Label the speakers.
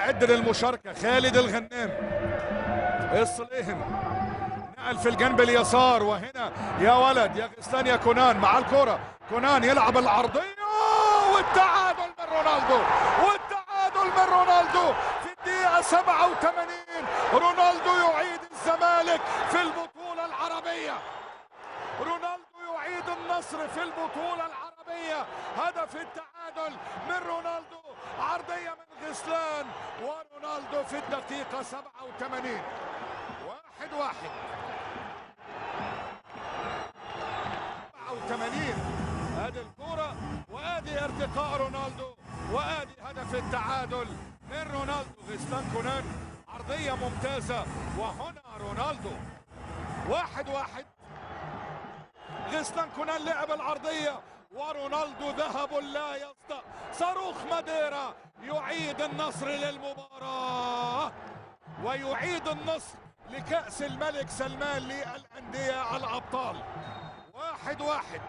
Speaker 1: يستعد للمشاركة. خالد الغنام الصليهم نقل في الجنب اليسار، وهنا يا ولد يا غسلان يا كونان مع الكرة. كونان يلعب العرضية والتعادل من رونالدو، والتعادل من رونالدو في الدقيقة 87. رونالدو يعيد الزمالك في البطولة العربية، رونالدو يعيد النصر في البطولة العربية. هدف التعادل من رونالدو، عرضية من غسلان، ورونالدو في الدقيقة 87. 1-1. 87. ادي الكرة وادي ارتقاء رونالدو وادي هدف التعادل من رونالدو. غسلان كونان عرضية ممتازة، وهنا رونالدو. 1-1. غسلان كونان لعب العرضية ورونالدو ذهب لا يصدق. صاروخ ماديرا يعيد النصر للمباراة ويعيد النصر لكأس الملك سلمان للأندية الأبطال. 1-1.